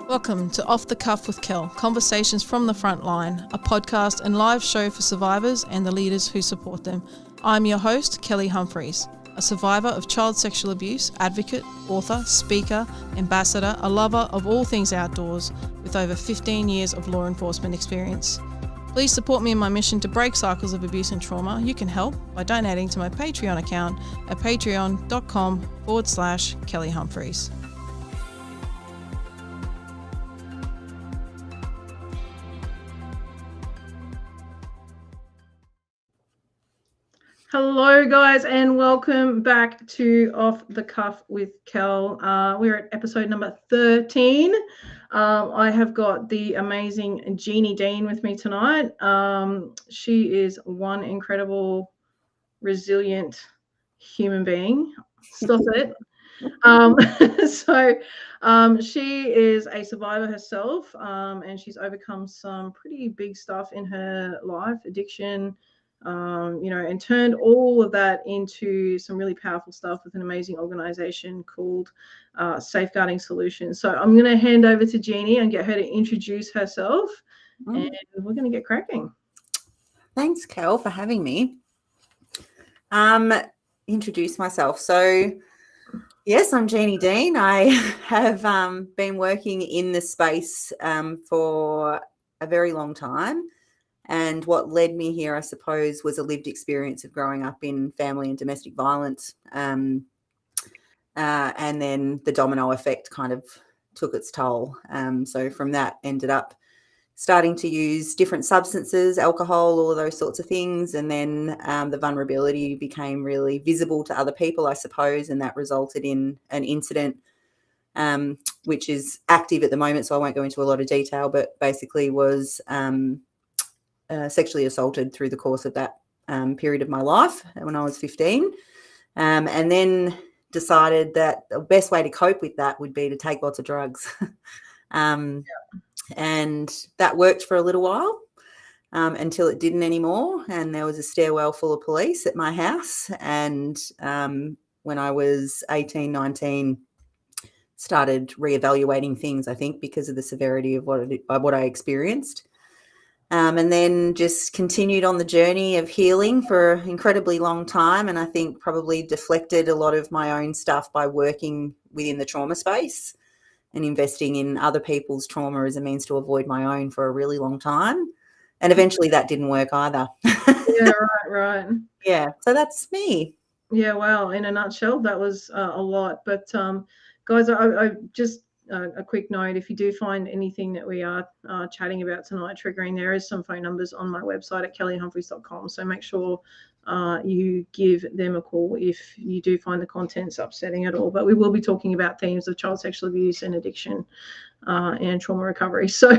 Welcome to Off the Cuff with Kel, Conversations from the Front Line, a podcast and live show for survivors and the leaders who support them. I'm your host, Kelly Humphries, a survivor of child sexual abuse, advocate, author, speaker, ambassador, a lover of all things outdoors, with over 15 years of law enforcement experience. Please support me in my mission to break cycles of abuse and trauma. You can help by donating to my Patreon account at patreon.com/Kelly Humphries. Hello guys and welcome back to Off the Cuff with Kel. We're at episode number 13. I have got the amazing Jeanie Dean with me tonight. She is one incredible, resilient human being. Stop it. She is a survivor herself, and she's overcome some pretty big stuff in her life, addiction, and turned all of that into some really powerful stuff with an amazing organization called Safeguarding Solutions. So I'm going to hand over to Jeanie and get her to introduce herself, and we're going to get cracking. Thanks, Kel, for having me. Introduce myself. So, yes, I'm Jeanie Dean. I have been working in this space for a very long time. And what led me here, I suppose, was a lived experience of growing up in family and domestic violence. And then the domino effect kind of took its toll. So from that, ended up starting to use different substances, alcohol, all of those sorts of things. And then the vulnerability became really visible to other people, I suppose. And that resulted in an incident, which is active at the moment. So I won't go into a lot of detail, but basically was sexually assaulted through the course of that period of my life when I was 15, and then decided that the best way to cope with that would be to take lots of drugs. And that worked for a little while until it didn't anymore, and there was a stairwell full of police at my house. And when I was 18, 19, started reevaluating things, I think, because of the severity of what I experienced. And then just continued on the journey of healing for an incredibly long time. And I think probably deflected a lot of my own stuff by working within the trauma space and investing in other people's trauma as a means to avoid my own for a really long time. And eventually that didn't work either. Yeah, right. Yeah, so that's me. Yeah, wow. In a nutshell, that was a lot. But guys, I just a quick note, if you do find anything that we are chatting about tonight triggering, there is some phone numbers on my website at kellyhumphries.com. So make sure you give them a call if you do find the contents upsetting at all. But we will be talking about themes of child sexual abuse and addiction and trauma recovery. So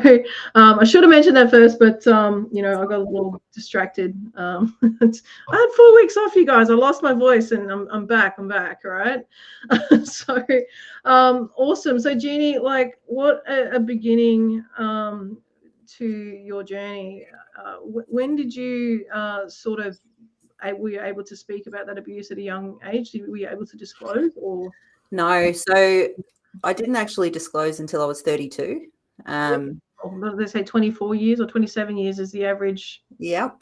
I should have mentioned that first, but I got a little distracted. I had 4 weeks off, you guys. I lost my voice, and I'm back. All right. So awesome. So Jeanie, like, what a beginning to your journey. When did you were you able to speak about that abuse at a young age? Were you able to disclose, or? No, so I didn't actually disclose until I was 32. They say 24 years or 27 years is the average. Yep.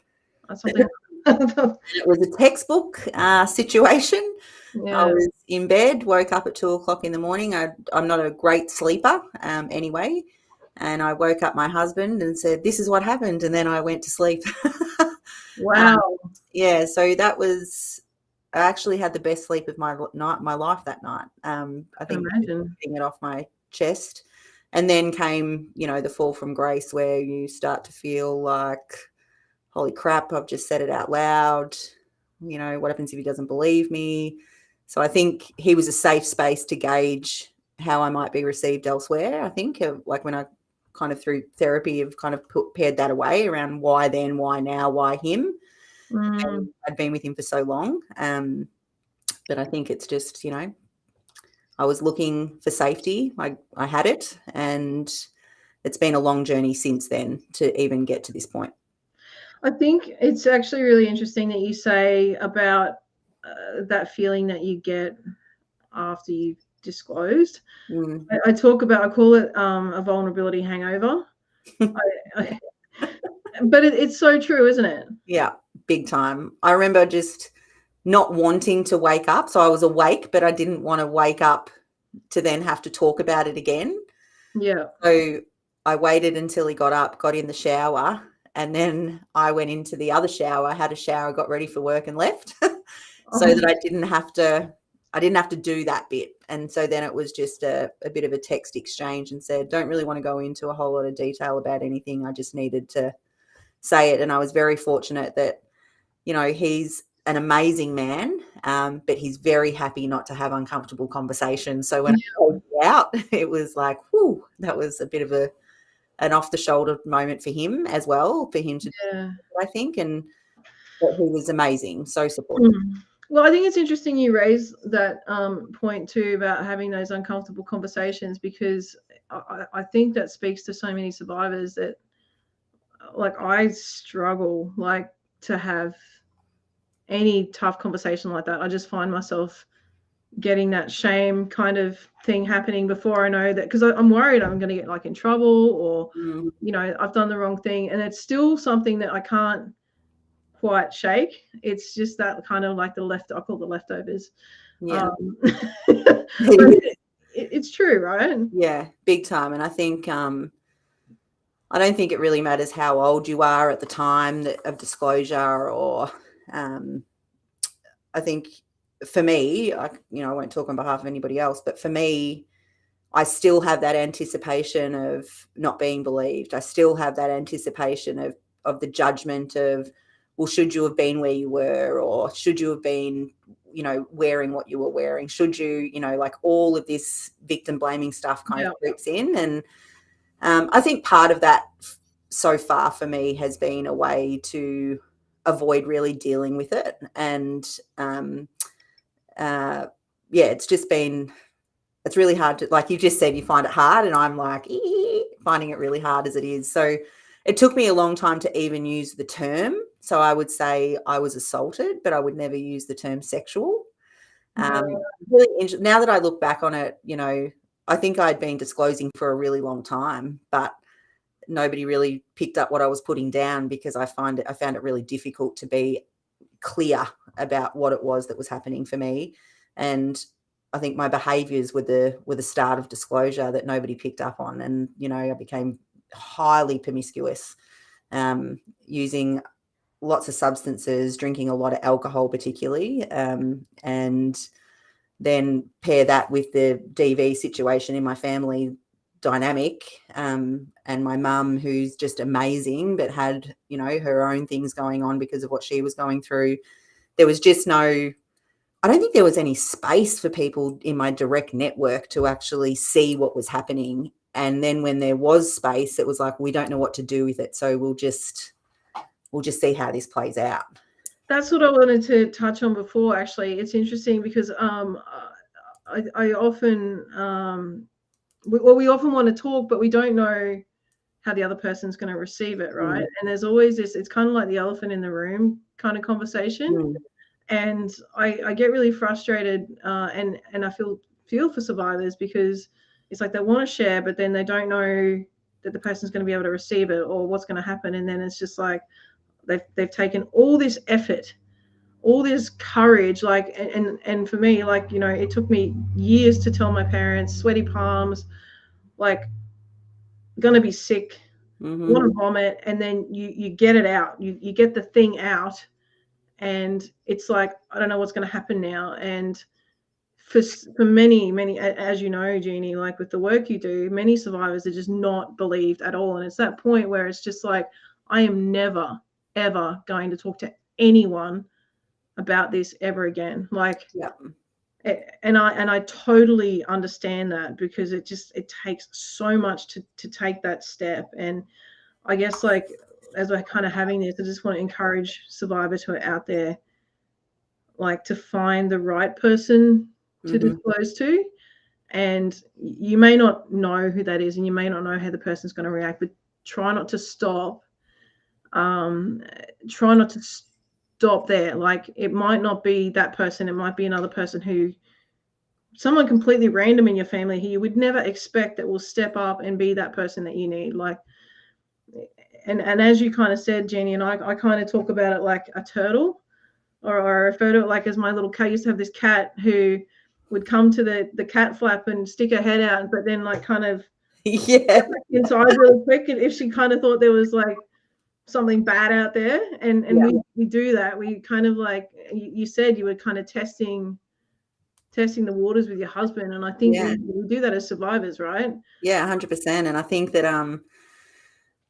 Something. It was a textbook situation. Yeah. I was in bed, woke up at 2:00 in the morning. I'm not a great sleeper anyway. And I woke up my husband and said, "This is what happened." And then I went to sleep. Wow. Yeah. So I actually had the best sleep of my life that night. I think getting it off my chest. And then came, the fall from grace, where you start to feel like, holy crap, I've just said it out loud. What happens if he doesn't believe me? So I think he was a safe space to gauge how I might be received elsewhere. I think like when I kind of through therapy have kind of pared that away around why then, why now, why him. And I'd been with him for so long. But I think it's just, I was looking for safety. I had it, and it's been a long journey since then to even get to this point. I think it's actually really interesting that you say about that feeling that you get after you've disclosed. Mm. I call it a vulnerability hangover. I, but it's so true, isn't it? Yeah, big time. I remember just not wanting to wake up. So I was awake, but I didn't want to wake up to then have to talk about it again. Yeah. So I waited until he got up, got in the shower, and then I went into the other shower, had a shower, got ready for work and left so Oh, that I didn't have to do that bit. And so then it was just a bit of a text exchange and said, don't really want to go into a whole lot of detail about anything. I just needed to say it. And I was very fortunate that, he's an amazing man, but he's very happy not to have uncomfortable conversations. So when I called you out, it was like, whew, that was a bit of an off the shoulder moment for him as well, for him to yeah. I think, and but he was amazing, so supportive. Mm. Well, I think it's interesting you raise that point too about having those uncomfortable conversations, because I think that speaks to so many survivors that, like, I struggle like to have any tough conversation like that. I just find myself getting that shame kind of thing happening before I know that, because I'm worried I'm going to get like in trouble, or Mm, I've done the wrong thing, and it's still something that I can't quite shake. It's just that kind of like I call the leftovers. yeah. But it's true, right? Yeah, big time. And I think I don't think it really matters how old you are at the time of disclosure, or I think for me, I won't talk on behalf of anybody else, but for me, I still have that anticipation of not being believed. I still have that anticipation of the judgment of, well, should you have been where you were, or should you have been, wearing what you were wearing? Should you, like all of this victim blaming stuff kind Yeah. of creeps in. And I think part of that so far for me has been a way to avoid really dealing with it. And it's really hard to, like you just said, you find it hard, and I'm like finding it really hard as it is. So it took me a long time to even use the term. So I would say I was assaulted, but I would never use the term sexual. Really, now that I look back on it, I think I'd been disclosing for a really long time, but nobody really picked up what I was putting down, because I found it really difficult to be clear about what it was that was happening for me. And I think my behaviors were the start of disclosure that nobody picked up on. And, I became highly promiscuous, using lots of substances, drinking a lot of alcohol particularly, and then pair that with the DV situation in my family dynamic, and my mum, who's just amazing, but had, her own things going on because of what she was going through. There was just I don't think there was any space for people in my direct network to actually see what was happening. And then when there was space, it was like, we don't know what to do with it. So we'll just see how this plays out. That's what I wanted to touch on before. Actually, it's interesting because I often we often want to talk, but we don't know how the other person's going to receive it, right? And there's always this. It's kind of like the elephant in the room kind of conversation. And I get really frustrated, and I feel for survivors, because it's like they want to share, but then they don't know that the person's going to be able to receive it, or what's going to happen. And then it's just like they've taken all this effort, all this courage, like, and for me, like, it took me years to tell my parents, sweaty palms, like, gonna be sick, want to vomit, and then you get it out, you get the thing out, and it's like, I don't know what's going to happen now. And for many, as you know, Jeanie, like with the work you do, many survivors are just not believed at all. And it's that point where it's just like, I am never ever going to talk to anyone about this ever again. Like, Yeah. And I totally understand that, because it takes so much to take that step. And I guess, like, as we're kind of having this, I just want to encourage survivors who are out there, like, to find the right person to disclose to. And you may not know who that is, and you may not know how the person's going to react, but try not to stop. Try not to stop there. Like, it might not be that person, it might be another person who someone completely random in your family who you would never expect that will step up and be that person that you need. Like, and as you kind of said, Jeanie, and I kind of talk about it like a turtle, or I refer to it like as my little cat. I used to have this cat who would come to the cat flap and stick her head out, but then like kind of Yeah. inside really quick. And if she kind of thought there was like something bad out there, and Yeah. we do that. We kind of like you said, you were kind of testing the waters with your husband, and I think Yeah. we do that as survivors, right? Yeah, 100%. And I think that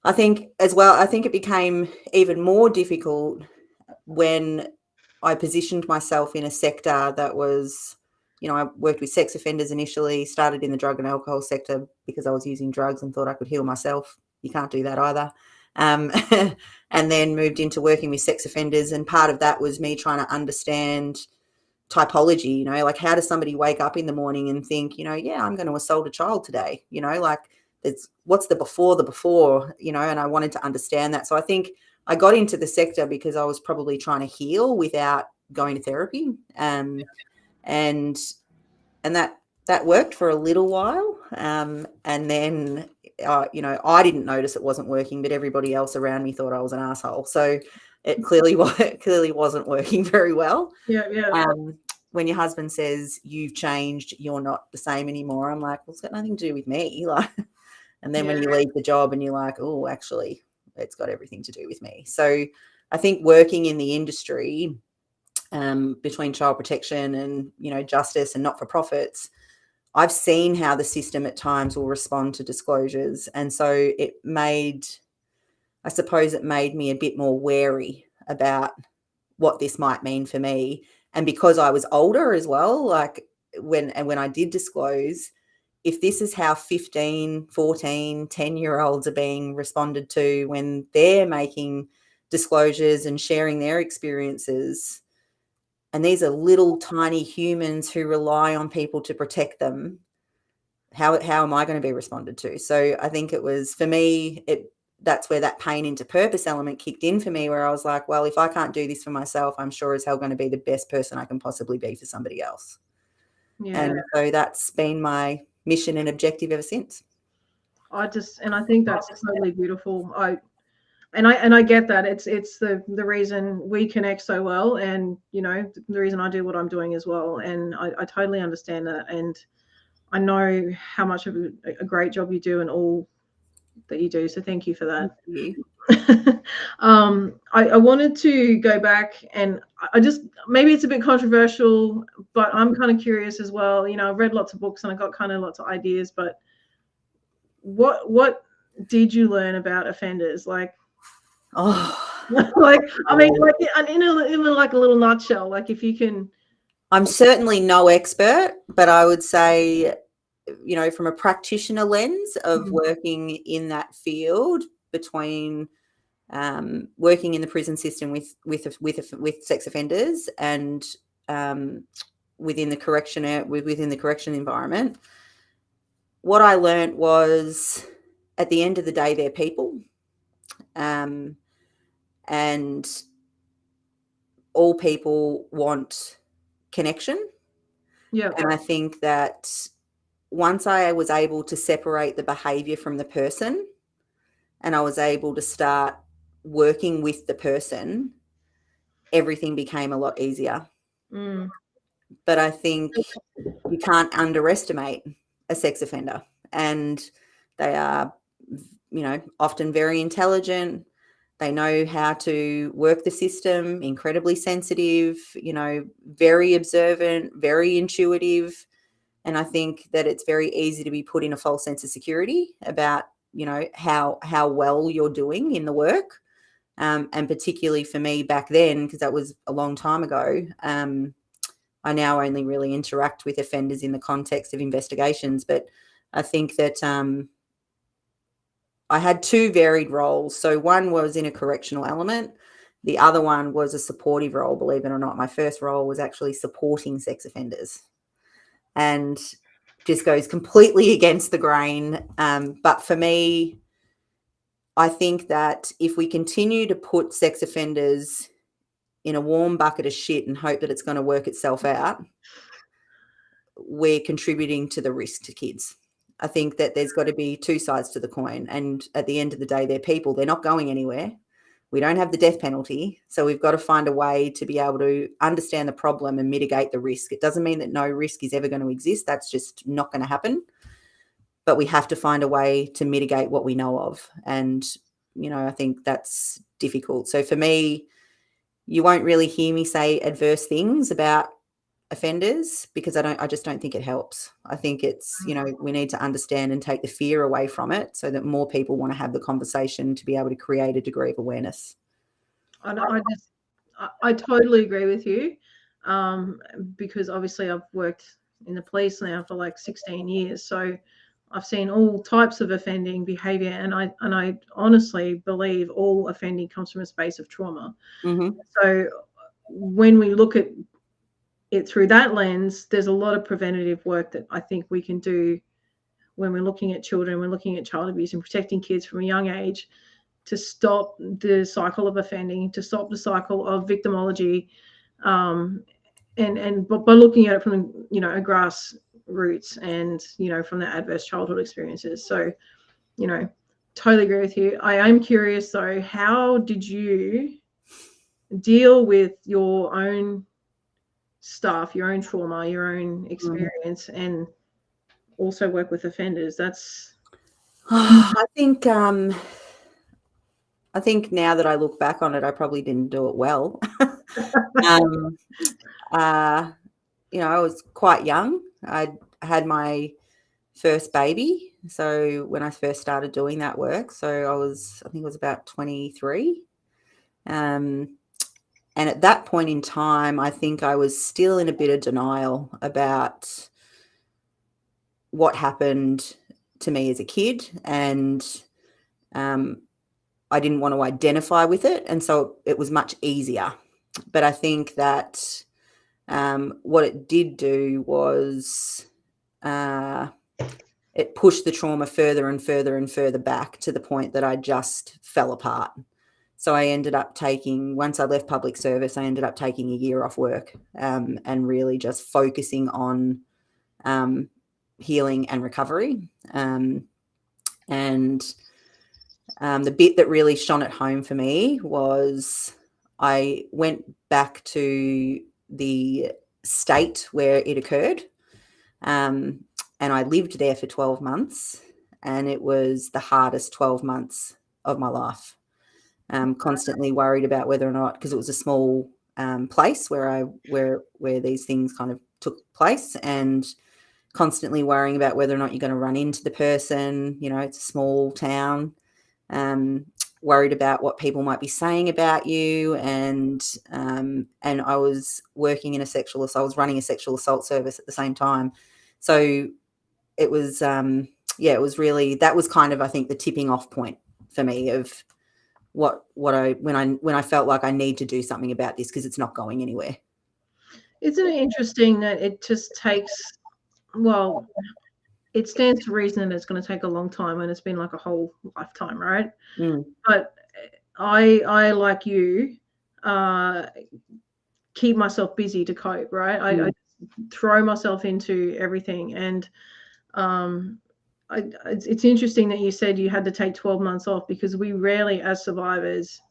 I think as well, I think it became even more difficult when I positioned myself in a sector that was, I worked with sex offenders initially, started in the drug and alcohol sector because I was using drugs and thought I could heal myself. You can't do that either. Um, and then moved into working with sex offenders. And part of that was me trying to understand typology, like how does somebody wake up in the morning and think, yeah, I'm going to assault a child today, like it's what's the before, and I wanted to understand that. So I think I got into the sector because I was probably trying to heal without going to therapy. And that worked for a little while. And then, I didn't notice it wasn't working, but everybody else around me thought I was an asshole. So it clearly wasn't working very well. Yeah. When your husband says you've changed, you're not the same anymore, I'm like, well, it's got nothing to do with me. Like, and then when you leave the job and you're like, oh, actually, it's got everything to do with me. So I think working in the industry, between child protection and, justice and not-for-profits, I've seen how the system at times will respond to disclosures. And so it made me a bit more wary about what this might mean for me. And because I was older as well, like when I did disclose, if this is how 15, 14, 10-year-olds are being responded to when they're making disclosures and sharing their experiences, and these are little tiny humans who rely on people to protect them, how am I going to be responded to? So I think it was, for me, that's where that pain into purpose element kicked in for me, where I was like, well, if I can't do this for myself, I'm sure as hell going to be the best person I can possibly be for somebody else. Yeah. And so that's been my mission and objective ever since. I think that's totally beautiful. I get that. It's the reason we connect so well, and the reason I do what I'm doing as well. And I totally understand that, and I know how much of a great job you do and all that you do. So thank you for that. Thank you. I wanted to go back, and I just, maybe it's a bit controversial, but I'm kind of curious as well. I've read lots of books and I got kind of lots of ideas, but what did you learn about offenders? Like, like, I mean, like in like a little nutshell, like if you can. I'm certainly no expert, but I would say, from a practitioner lens of working in that field, between working in the prison system with sex offenders and within the correction environment, what I learned was, at the end of the day, they're people, and all people want connection. Yeah. And I think that once I was able to separate the behavior from the person, and I was able to start working with the person, everything became a lot easier. But I think you can't underestimate a sex offender, and they are, often very intelligent. They know how to work the system, incredibly sensitive, very observant, very intuitive. And I think that it's very easy to be put in a false sense of security about, how well you're doing in the work. And particularly for me back then, because that was a long time ago, I now only really interact with offenders in the context of investigations. But I think that I had two varied roles. So one was in a correctional element. The other one was a supportive role, believe it or not. My first role was actually supporting sex offenders, and just goes completely against the grain. But for me, I think that if we continue to put sex offenders in a warm bucket of shit and hope that it's going to work itself out, we're contributing to the risk to kids. I think that there's got to be two sides to the coin. And at the end of the day, they're people. They're not going anywhere. We don't have the death penalty. So we've got to find a way to be able to understand the problem and mitigate the risk. It doesn't mean that no risk is ever going to exist. That's just not going to happen. But we have to find a way to mitigate what we know of. And, I think that's difficult. So for me, you won't really hear me say adverse things about offenders because I just don't think it helps. I think it's, we need to understand and take the fear away from it so that more people want to have the conversation to be able to create a degree of awareness. I totally agree with you, because obviously I've worked in the police now for like 16 years. So I've seen all types of offending behavior, and I honestly believe all offending comes from a space of trauma. Mm-hmm. So when we look at it through that lens, there's a lot of preventative work that I think we can do when we're looking at children, we're looking at child abuse and protecting kids from a young age to stop the cycle of offending, to stop the cycle of victimology, and by looking at it from a grassroots and from the adverse childhood experiences. So totally agree with you. I am curious though, how did you deal with your own stuff, your own trauma, your own experience, and also work with offenders? That's I think now that I look back on it, I probably didn't do it well. I was quite young. I had my first baby. So when I first started doing that work, so I think it was about 23. And at that point in time, I think I was still in a bit of denial about what happened to me as a kid. And I didn't want to identify with it. And so it was much easier. But I think that what it did do was it pushed the trauma further and further and further back to the point that I just fell apart. So I ended up once I left public service, I ended up taking a year off work and really just focusing on healing and recovery. And the bit that really shone at home for me was I went back to the state where it occurred. And I lived there for 12 months, and it was the hardest 12 months of my life. Constantly worried about whether or not, because it was a small place where these things kind of took place, and constantly worrying about whether or not you're going to run into the person. It's a small town. Worried about what people might be saying about you, and I was working in I was running a sexual assault service at the same time. So it was, it was really, that was kind of, I think, the tipping off point for me of when I felt like I need to do something about this because it's not going anywhere. Isn't it interesting that it just takes, well, it stands to reason that it's going to take a long time, and it's been like a whole lifetime, right? But I like you, keep myself busy to cope, right? I throw myself into everything, and it's interesting that you said you had to take 12 months off, because we rarely as survivors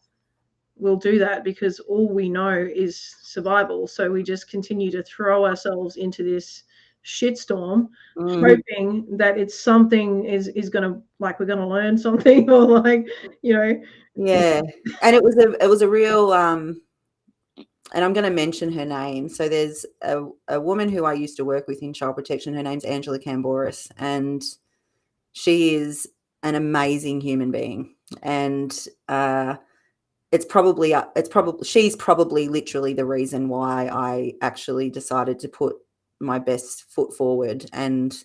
will do that, because all we know is survival. So we just continue to throw ourselves into this shitstorm, hoping that it's something is going to, like, we're going to learn something, or like, Yeah. And it was a real, and I'm going to mention her name. So there's a woman who I used to work with in child protection. Her name's Angela Camboris, and she is an amazing human being. And she's probably literally the reason why I actually decided to put my best foot forward and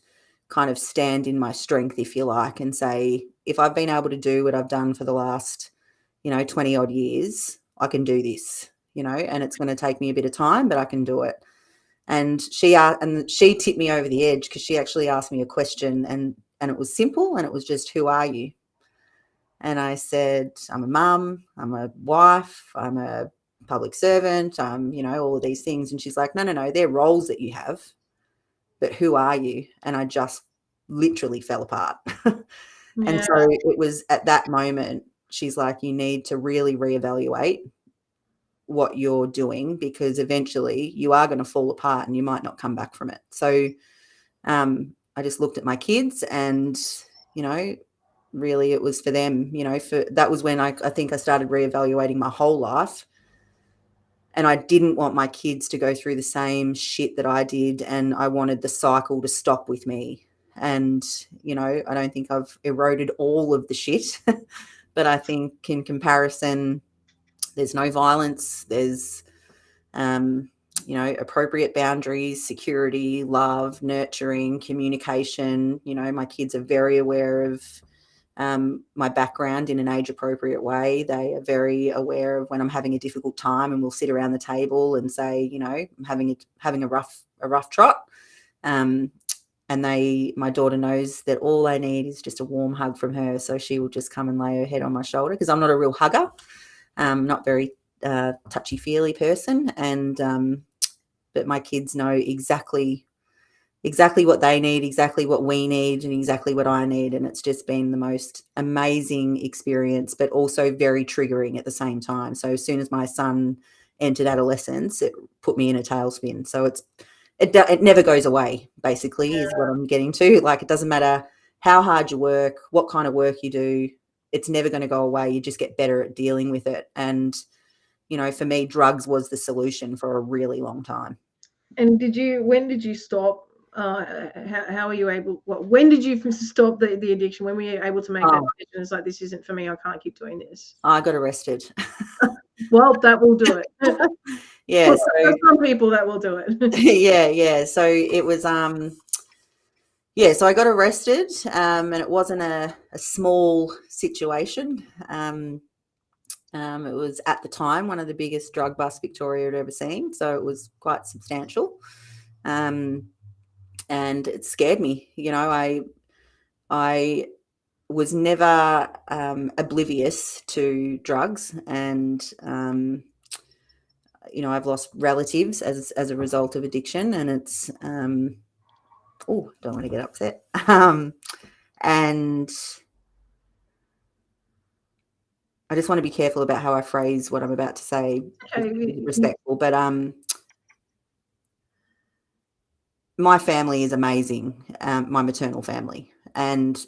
kind of stand in my strength, if you like, and say, if I've been able to do what I've done for the last, 20 odd years, I can do this, and it's going to take me a bit of time, but I can do it. And she tipped me over the edge, because she actually asked me a question, and it was simple, and it was just, who are you? And I said, I'm a mum, I'm a wife, I'm a public servant, I'm, all of these things. And she's like, no, they're roles that you have. but who are you? And I just literally fell apart. And Yeah. so it was at that moment, she's like, you need to really reevaluate what you're doing, because eventually you are going to fall apart and you might not come back from it. So I just looked at my kids, and, you know, really it was for them, you know, that was when I think I started reevaluating my whole life. And I didn't want my kids to go through the same shit that I did. And I wanted the cycle to stop with me. And, you know, I don't think I've eroded all of the shit, but I think in comparison, there's no violence. There's, you know, appropriate boundaries, security, love, nurturing, communication. You know, my kids are very aware of my background in an age appropriate way. They are very aware of when I'm having a difficult time, and we'll sit around the table and say, you know, I'm having a rough trot. And my daughter knows that all I need is just a warm hug from her. So she will just come and lay her head on my shoulder, because I'm not a real hugger, not very touchy-feely person. And but my kids know exactly what they need, exactly what we need, and exactly what I need. And it's just been the most amazing experience, but also very triggering at the same time. So as soon as my son entered adolescence, it put me in a tailspin. So it never goes away, basically, is what I'm getting to. Like, it doesn't matter how hard you work, what kind of work you do, it's never going to go away. You just get better at dealing with it. And, you know, for me, drugs was the solution for a really long time. And when did you stop? How are you able? When did you stop the addiction? When were you able to make that decision? It's like, this isn't for me. I can't keep doing this. I got arrested. Well, that will do it. Yeah, for some people that will do it. yeah. So it was so I got arrested, and it wasn't a small situation. It was, at the time, one of the biggest drug busts Victoria had ever seen, so it was quite substantial. And it scared me. You know, I was never oblivious to drugs, and you know, I've lost relatives as a result of addiction, and it's don't want to get upset. And I just want to be careful about how I phrase what I'm about to say, Okay. respectful. But my family is amazing, my maternal family, and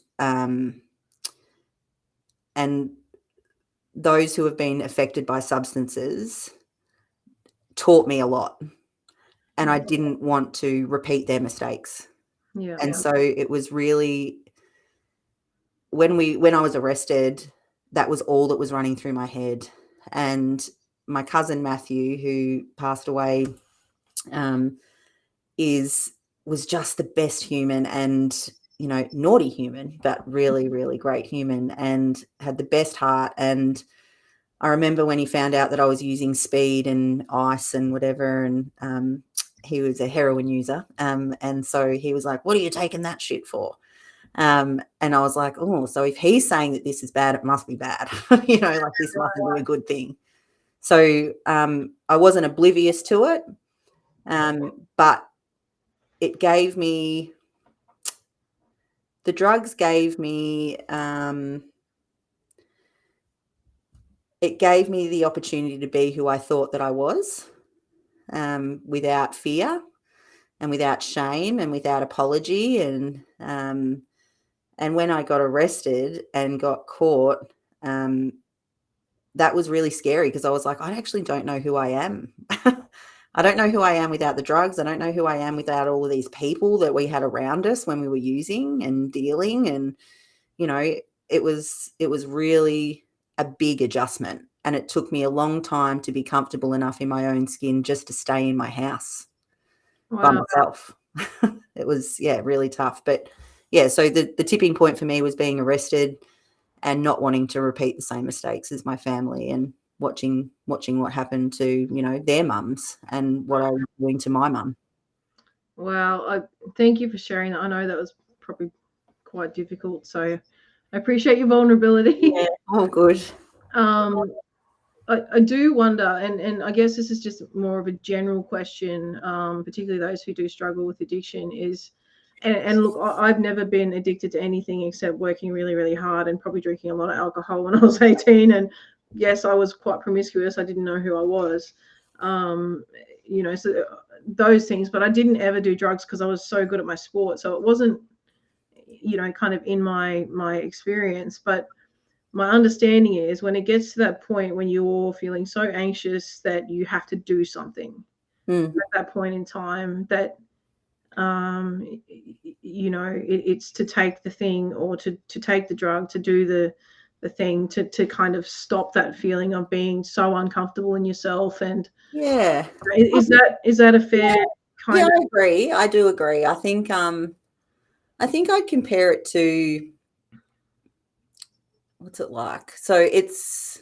those who have been affected by substances taught me a lot, and I didn't want to repeat their mistakes. Yeah. And so it was really, when I was arrested, that was all that was running through my head. And my cousin Matthew, who passed away, was just the best human, and, you know, naughty human, but really, really great human, and had the best heart. And I remember when he found out that I was using speed and ice and whatever, and he was a heroin user, and so he was like, "What are you taking that shit for?" And I was like, "Oh, so if he's saying that this is bad, it must be bad." You know, like, this mustn't be a good thing. So I wasn't oblivious to it, but it gave me, the drugs gave me, it gave me the opportunity to be who I thought that I was, without fear and without shame and without apology. And when I got arrested and got caught, that was really scary, because I was like, I actually don't know who I am. I don't know who I am without the drugs. I don't know who I am without all of these people that we had around us when we were using and dealing. And, you know, it was really a big adjustment. And it took me a long time to be comfortable enough in my own skin just to stay in my house by myself. It was, really tough. But yeah, so the tipping point for me was being arrested and not wanting to repeat the same mistakes as my family, and watching what happened to, you know, their mums and what I was doing to my mum. Wow. Thank you for sharing that. I know that was probably quite difficult, so I appreciate your vulnerability. Yeah, all good. I do wonder, and I guess this is just more of a general question, particularly those who do struggle with addiction, is, and look, I've never been addicted to anything except working really, really hard and probably drinking a lot of alcohol when I was 18. And yes, I was quite promiscuous. I didn't know who I was, so those things. But I didn't ever do drugs because I was so good at my sport. So it wasn't, kind of in my experience. But my understanding is when it gets to that point when you're feeling so anxious that you have to do something Mm. at that point in time, that it's to take the thing, or to take the drug, to do the thing, to kind of stop that feeling of being so uncomfortable in yourself. And Yeah. is that a fair Yeah, kind I agree. I do agree. I think I'd compare it to, what's it like? So it's,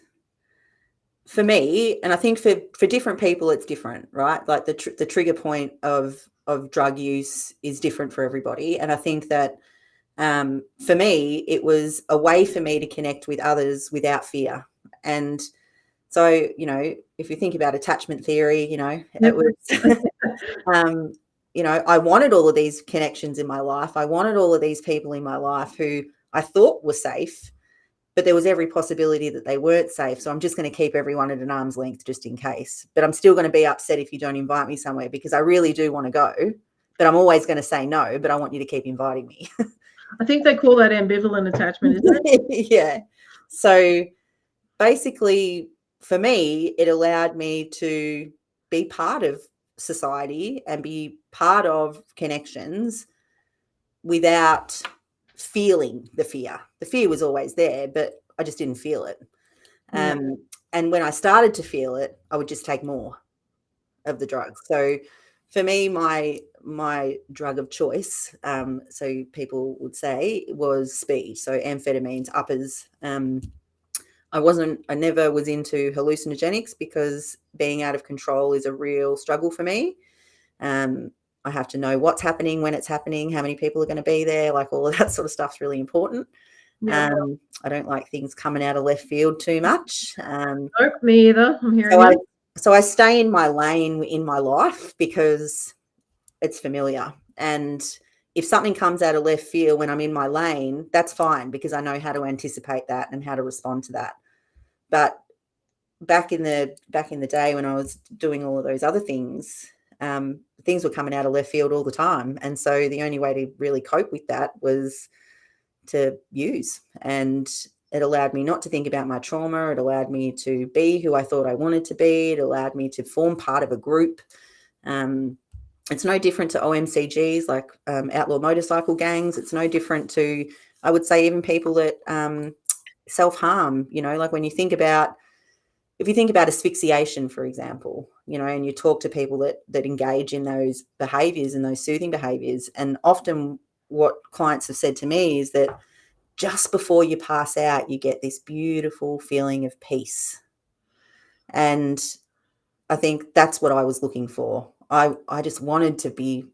for me, and I think for different people it's different, right? Like the trigger point of drug use is different for everybody. And I think that for me, it was a way for me to connect with others without fear. And so, if you think about attachment theory, it was, I wanted all of these connections in my life. I wanted all of these people in my life who I thought were safe, but there was every possibility that they weren't safe. So I'm just going to keep everyone at an arm's length just in case. But I'm still going to be upset if you don't invite me somewhere, because I really do want to go, but I'm always going to say no, but I want you to keep inviting me. I think they call that ambivalent attachment, isn't it? Yeah. So basically, for me, it allowed me to be part of society and be part of connections without feeling the fear. The fear was always there, but I just didn't feel it. Yeah. And when I started to feel it, I would just take more of the drugs. So for me, my drug of choice, so people would say, was speed. So amphetamines, uppers. I never was into hallucinogenics because being out of control is a real struggle for me. I have to know what's happening, when it's happening, how many people are going to be there, like all of that sort of stuff's really important. Yeah. I don't like things coming out of left field too much. Nope, me either. I'm hearing So I you. so I stay in my lane in my life because it's familiar. And if something comes out of left field when I'm in my lane, that's fine because I know how to anticipate that and how to respond to that. But back in the day when I was doing all of those other things, things were coming out of left field all the time. And so the only way to really cope with that was to use. And it allowed me not to think about my trauma. It allowed me to be who I thought I wanted to be. It allowed me to form part of a group. It's no different to OMCGs, like outlaw motorcycle gangs. It's no different to, I would say, even people that self-harm, like when you think about, if you think about asphyxiation, for example, and you talk to people that engage in those behaviors and those soothing behaviors, and often what clients have said to me is that just before you pass out, you get this beautiful feeling of peace. And I think that's what I was looking for. I just wanted to be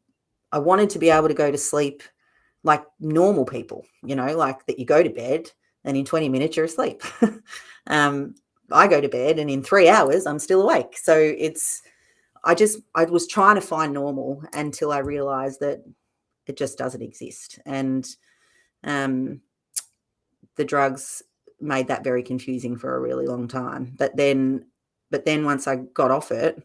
able to go to sleep like normal people, like that you go to bed and in 20 minutes you're asleep. I go to bed and in 3 hours I'm still awake. So I was trying to find normal until I realized that it just doesn't exist. And the drugs made that very confusing for a really long time. But then once I got off it,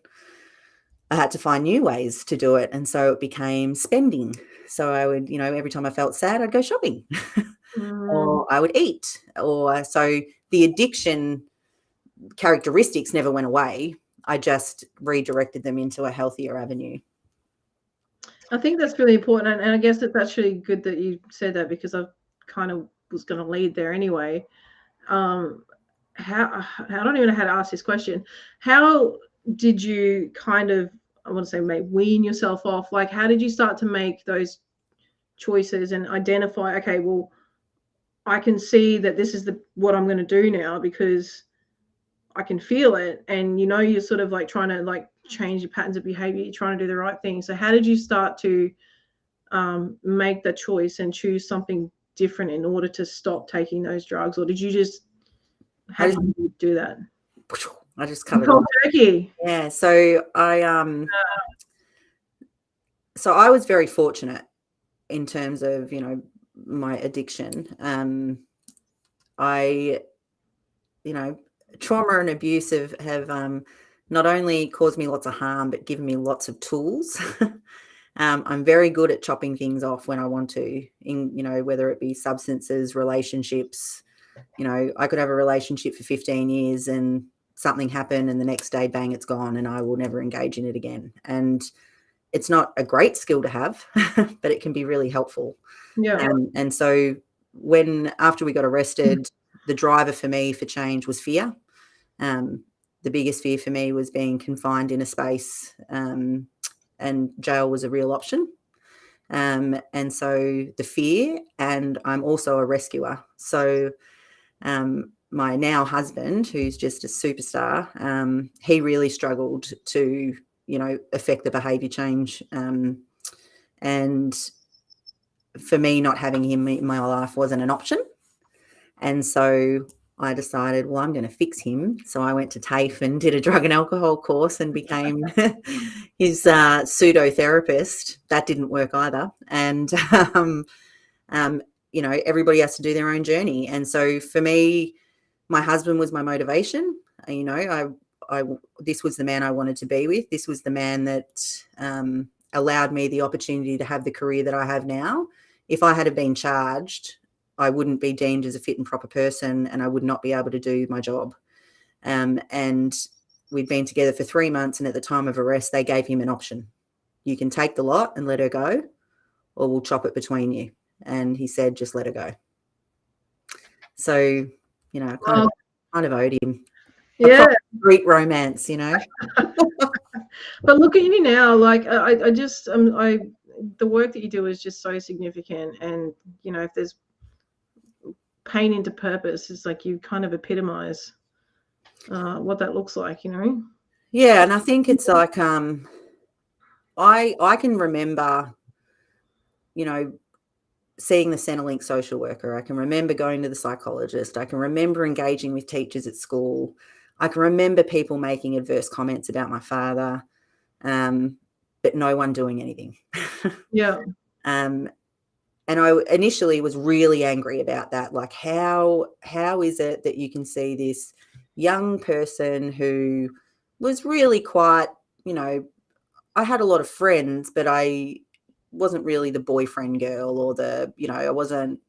I had to find new ways to do it. And so it became spending. So I would, every time I felt sad, I'd go shopping or I would eat. Or so the addiction characteristics never went away. I just redirected them into a healthier avenue. I think that's really important, and I guess that's really good that you said that, because I kind of was going to lead there anyway. How, I don't even know how to ask this question. How did you kind of, I want to say, wean yourself off? Like, how did you start to make those choices and identify, okay, well, I can see that this is what I'm going to do now because I can feel it, and you're sort of like trying to like change your patterns of behavior. You're trying to do the right thing. So how did you start to make the choice and choose something different in order to stop taking those drugs, or did you just, how did you do that? I just cut it Oh, off. turkey. Yeah. So I was very fortunate in terms of, my addiction. I, trauma and abuse have not only caused me lots of harm, but given me lots of tools. I'm very good at chopping things off when I want to, whether it be substances, relationships. I could have a relationship for 15 years and something happen and the next day, bang, it's gone and I will never engage in it again. And it's not a great skill to have, but it can be really helpful. Yeah. And so after we got arrested, the driver for me for change was fear. The biggest fear for me was being confined in a space, and jail was a real option. And so the fear, and I'm also a rescuer. So my now husband, who's just a superstar, he really struggled to, affect the behavior change. And for me, not having him in my life wasn't an option. And so I decided, well, I'm going to fix him. So I went to TAFE and did a drug and alcohol course and became his pseudo therapist. That didn't work either. And, everybody has to do their own journey. And so for me, my husband was my motivation. This was the man I wanted to be with. This was the man that allowed me the opportunity to have the career that I have now. If I had been charged, I wouldn't be deemed as a fit and proper person and I would not be able to do my job. And we'd been together for 3 months, and at the time of arrest, they gave him an option. You can take the lot and let her go, or we'll chop it between you. And he said, just let her go. So, I kind of owed him Yeah. Greek romance, But look at you now. Like I just the work that you do is just so significant, and if there's pain into purpose, it's like you kind of epitomize what that looks like. Yeah, and I think it's like I can remember, seeing the Centrelink social worker. I can remember going to the psychologist. I can remember engaging with teachers at school. I can remember people making adverse comments about my father, but no one doing anything. Yeah. And I initially was really angry about that. Like, how is it that you can see this young person who was really quite, I had a lot of friends, but I wasn't really the boyfriend girl or the, I wasn't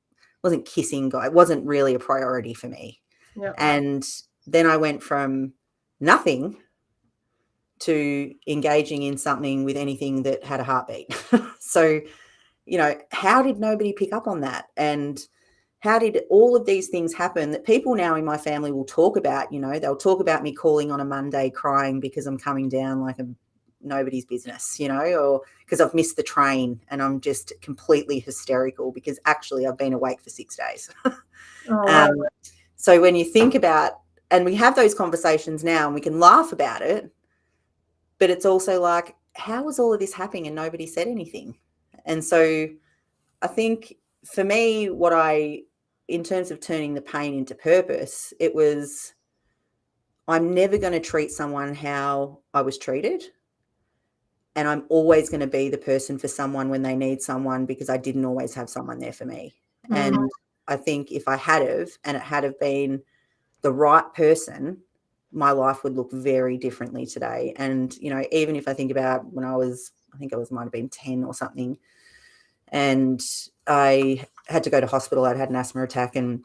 kissing guy. It wasn't really a priority for me. Yeah. And then I went from nothing to engaging in something with anything that had a heartbeat. So, how did nobody pick up on that? And how did all of these things happen that people now in my family will talk about? They'll talk about me calling on a Monday crying because I'm coming down like a nobody's business, or because I've missed the train and I'm just completely hysterical because actually I've been awake for 6 days. So when you think about, and we have those conversations now and we can laugh about it, but it's also like, how was all of this happening and nobody said anything? And so I think for me, in terms of turning the pain into purpose, it was, I'm never going to treat someone how I was treated. And I'm always going to be the person for someone when they need someone, because I didn't always have someone there for me. Mm-hmm. And I think if I had have, and it had have been the right person, my life would look very differently today. And, even if I think about when might have been 10 or something, and I had to go to hospital. I'd had an asthma attack and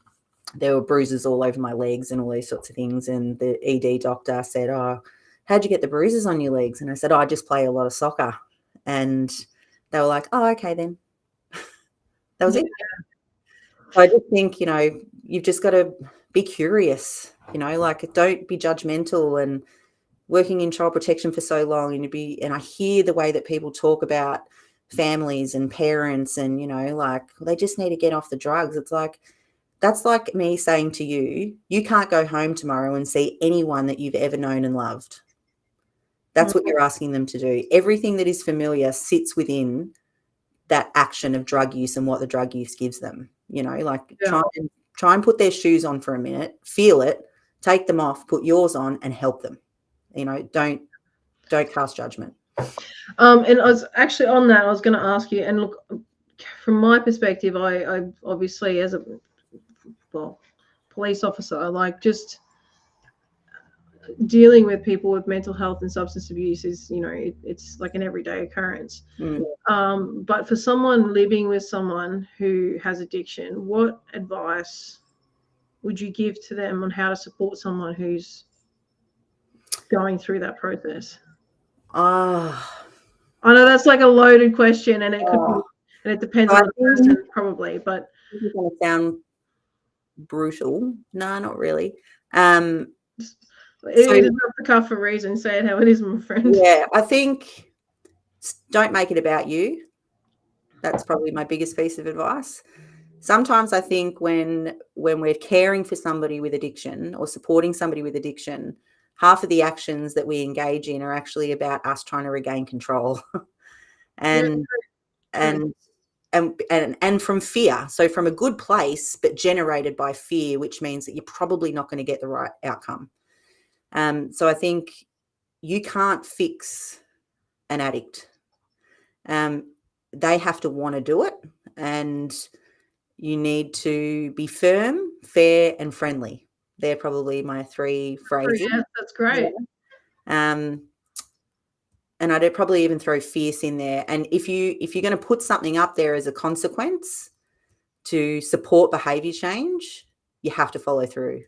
there were bruises all over my legs and all these sorts of things. And the ED doctor said, "Oh, how'd you get the bruises on your legs?" And I said, "Oh, I just play a lot of soccer." And they were like, "Oh, okay then." That was it. So I just think, you've just got to be curious, like, don't be judgmental. And working in child protection for so long, and I hear the way that people talk about families and parents and, like, they just need to get off the drugs. It's like, that's like me saying to you, you can't go home tomorrow and see anyone that you've ever known and loved. That's what you're asking them to do. Everything that is familiar sits within that action of drug use and what the drug use gives them, like try and put their shoes on for a minute, feel it, Take them off, put yours on, and help them. Don't cast judgment. And I was actually on that. I was going to ask you, and look, from my perspective, I obviously, as a police officer, I like just dealing with people with mental health and substance abuse is, it's like an everyday occurrence. But for someone living with someone who has addiction, what advice would you give to them on how to support someone who's going through that process? I know that's like a loaded question, and it could be, and it depends on the person probably, but it's going to sound brutal. No, not really. It is off the cuff for a reason. Say it how it is, my friend. Yeah, I think don't make it about you. That's probably my biggest piece of advice. Sometimes I think when we're caring for somebody with addiction or supporting somebody with addiction, half of the actions that we engage in are actually about us trying to regain control. and from fear. So from a good place, but generated by fear, which means that you're probably not going to get the right outcome. So I think you can't fix an addict. They have to want to do it, and you need to be firm, fair, and friendly. They're probably my three phrases. Yeah, that's great. Yeah. And I'd probably even throw fierce in there. And if you're going to put something up there as a consequence to support behavior change, you have to follow through,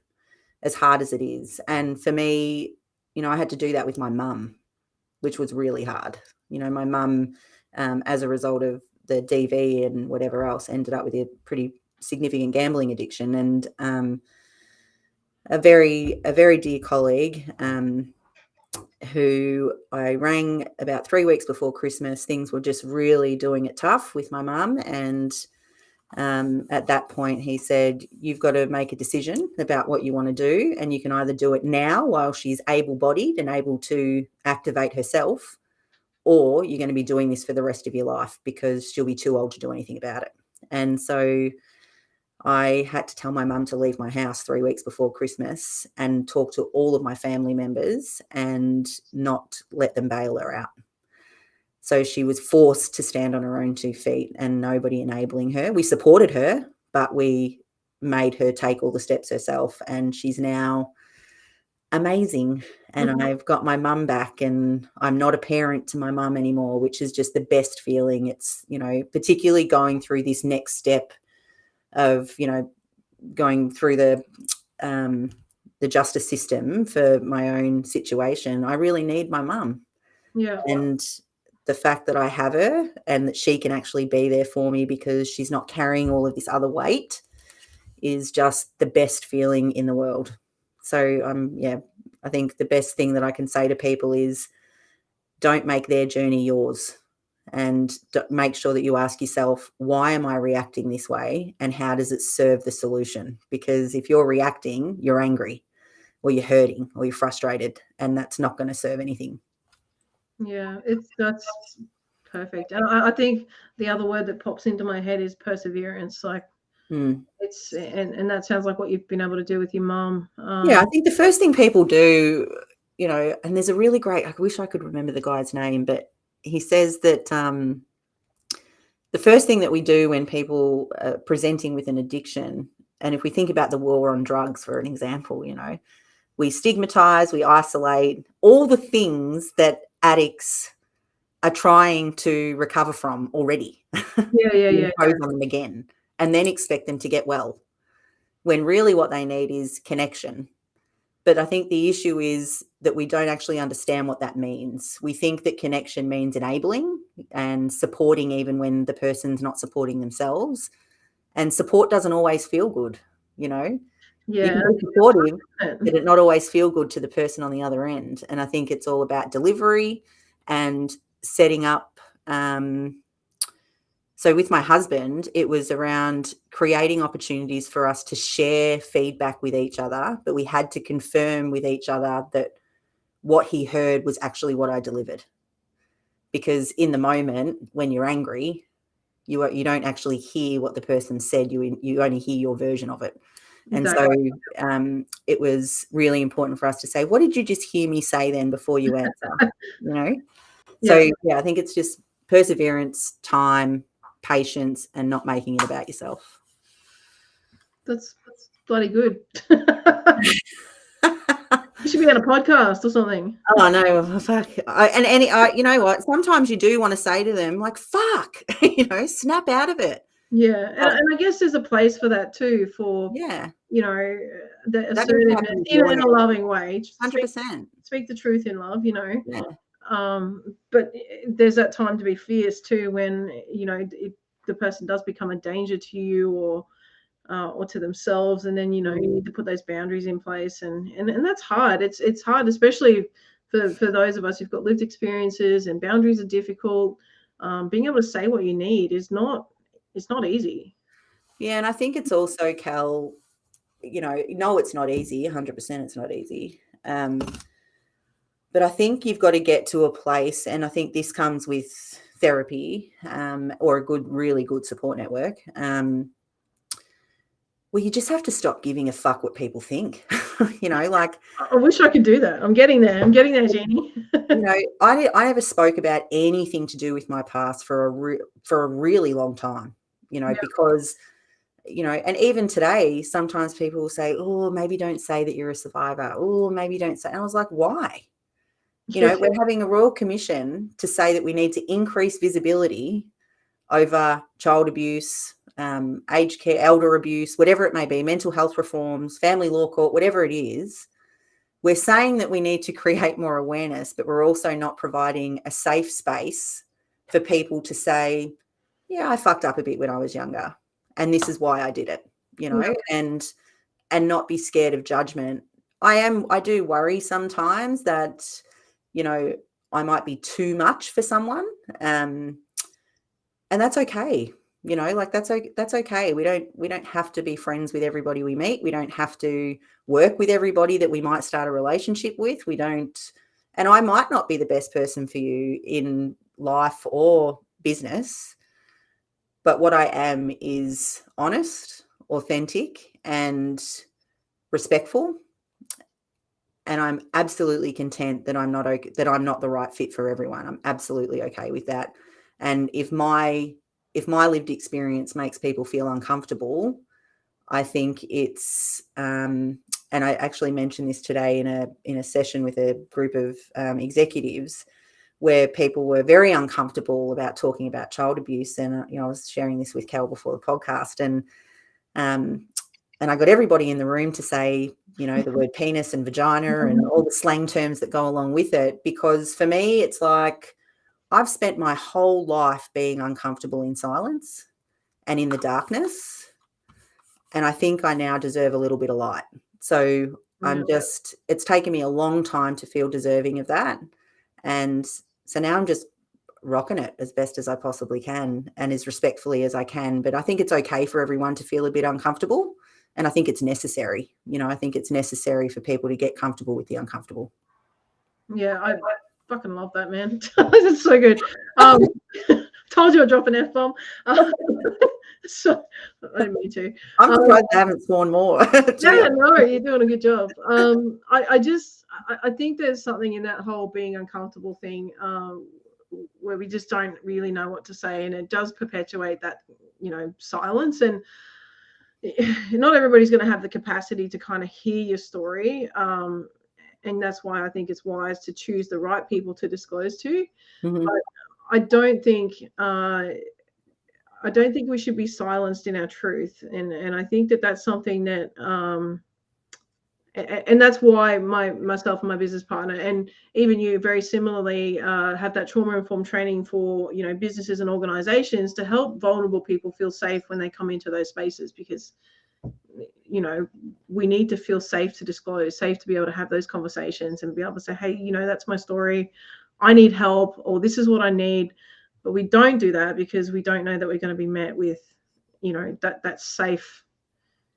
as hard as it is. And for me, I had to do that with my mum, which was really hard. My mum, as a result of the DV and whatever else, ended up with a pretty significant gambling addiction. And a very dear colleague, who I rang about 3 weeks before Christmas. Things were just really doing it tough with my mum. And at that point, he said, you've got to make a decision about what you want to do. And you can either do it now while she's able-bodied and able to activate herself, or you're going to be doing this for the rest of your life because she'll be too old to do anything about it. And so I had to tell my mum to leave my house 3 weeks before Christmas and talk to all of my family members and not let them bail her out. So she was forced to stand on her own 2 feet and nobody enabling her. We supported her, but we made her take all the steps herself. And she's now amazing. And I've got my mum back, and I'm not a parent to my mum anymore, which is just the best feeling. It's, particularly going through this next step of, going through the justice system for my own situation. I really need my mum. Yeah. And the fact that I have her and that she can actually be there for me because she's not carrying all of this other weight is just the best feeling in the world. So I think the best thing that I can say to people is don't make their journey yours, and make sure that you ask yourself, why am I reacting this way and how does it serve the solution? Because if you're reacting, you're angry or you're hurting or you're frustrated, and that's not going to serve anything. Yeah, that's perfect. And I think the other word that pops into my head is perseverance. Like it's, and that sounds like what you've been able to do with your mum. I think the first thing people do, and there's a really great, I wish I could remember the guy's name, but he says that the first thing that we do when people are presenting with an addiction, and if we think about the war on drugs, for an example, we stigmatize, we isolate all the things that addicts are trying to recover from already. Yeah. Impose on them again, and then expect them to get well, when really what they need is connection. But I think the issue is that we don't actually understand what that means. We think that connection means enabling and supporting even when the person's not supporting themselves. And support doesn't always feel good, Yeah. You can be supportive, but it not always feel good to the person on the other end. And I think it's all about delivery and setting up. So with my husband, it was around creating opportunities for us to share feedback with each other, but we had to confirm with each other that what he heard was actually what I delivered. Because in the moment, when you're angry, you don't actually hear what the person said. You only hear your version of it. And Exactly. so it was really important for us to say, what did you just hear me say then before you answer? You know? So, Yeah, yeah, I think it's just perseverance, time, patience, and not making it about yourself. that's bloody good. You should be on a podcast or something. Oh no, fuck! You know what? Sometimes you do want to say to them, like, "Fuck," you know, snap out of it. Yeah, and, But, and I guess there's a place for that too, for yeah, the that doesn't have assertiveness to be in drawn a out. loving way. Just 100%. speak the truth in love, Yeah, But there's that time to be fierce too, when if the person does become a danger to you or to themselves, and then you need to put those boundaries in place, and that's hard. It's hard, especially for those of us who've got lived experiences, and boundaries are difficult. Being able to say what you need is not it's not easy. yeah, and I think it's also, Kel. No, it's not easy. 100%, it's not easy. But I think you've got to get to a place, and I think this comes with therapy or a really good support network. Well, you just have to stop giving a fuck what people think. Like, I wish I could do that. I'm getting there. I'm getting there, Jeanie. I never spoke about anything to do with my past for a really long time, Yeah. because, and even today, sometimes people will say, oh, maybe don't say that you're a survivor. Oh, maybe don't say. And I was like, why? We're having a royal commission to say that we need to increase visibility over child abuse, aged care, elder abuse, whatever it may be, mental health reforms, family law court, whatever it is. We're saying that we need to create more awareness, but we're also not providing a safe space for people to say, yeah, I fucked up a bit when I was younger, and this is why I did it, Yeah. and not be scared of judgment. I do worry sometimes that, I might be too much for someone. And that's okay. Like that's okay. We don't have to be friends with everybody we meet. We don't have to work with everybody that we might start a relationship with. We don't, and I might not be the best person for you in life or business, but what I am is honest, authentic, and respectful. And I'm absolutely content that I'm not the right fit for everyone. I'm absolutely okay with that. And if my lived experience makes people feel uncomfortable, I think it's and I actually mentioned this today in a session with a group of executives where people were very uncomfortable about talking about child abuse. And I was sharing this with Kel before the podcast, and I got everybody in the room to say, the word penis and vagina and all the slang terms that go along with it, because for me, it's like I've spent my whole life being uncomfortable in silence and in the darkness. And I think I now deserve a little bit of light. So it's taken me a long time to feel deserving of that. And so now I'm just rocking it as best as I possibly can and as respectfully as I can. But I think it's okay for everyone to feel a bit uncomfortable. And I think it's necessary. I think it's necessary for people to get comfortable with the uncomfortable. Yeah, I fucking love that, man. It's so good. Told you I'd drop an F-bomb. So I didn't mean to. I'm surprised I haven't sworn more. Yeah, no, you're doing a good job. I think there's something in that whole being uncomfortable thing, where we just don't really know what to say, and it does perpetuate that, silence. And not everybody's going to have the capacity to kind of hear your story. And that's why I think it's wise to choose the right people to disclose to. Mm-hmm. I don't think we should be silenced in our truth, and I think that that's something that and that's why myself and my business partner, and even you very similarly, have that trauma informed training for businesses and organizations to help vulnerable people feel safe when they come into those spaces, because we need to feel safe to disclose, safe to be able to have those conversations and be able to say, hey, that's my story, I need help, or this is what I need. But we don't do that because we don't know that we're going to be met with that safe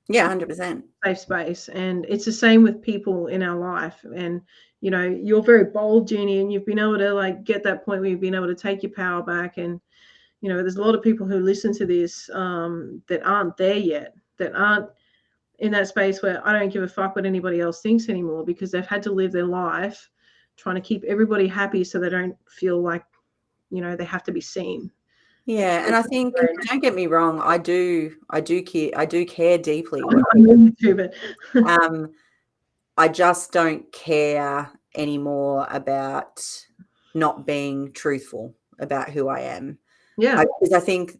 100%. safe space. And it's the same with people in our life. And you're very bold, Jeanie, and you've been able to get that point where you've been able to take your power back. And there's a lot of people who listen to this that aren't there yet, that aren't in that space where I don't give a fuck what anybody else thinks anymore, because they've had to live their life trying to keep everybody happy so they don't feel like, they have to be seen. Yeah, and I think, don't get me wrong, I do care deeply I what know you do, but I just don't care anymore about not being truthful about who I am. yeah, Because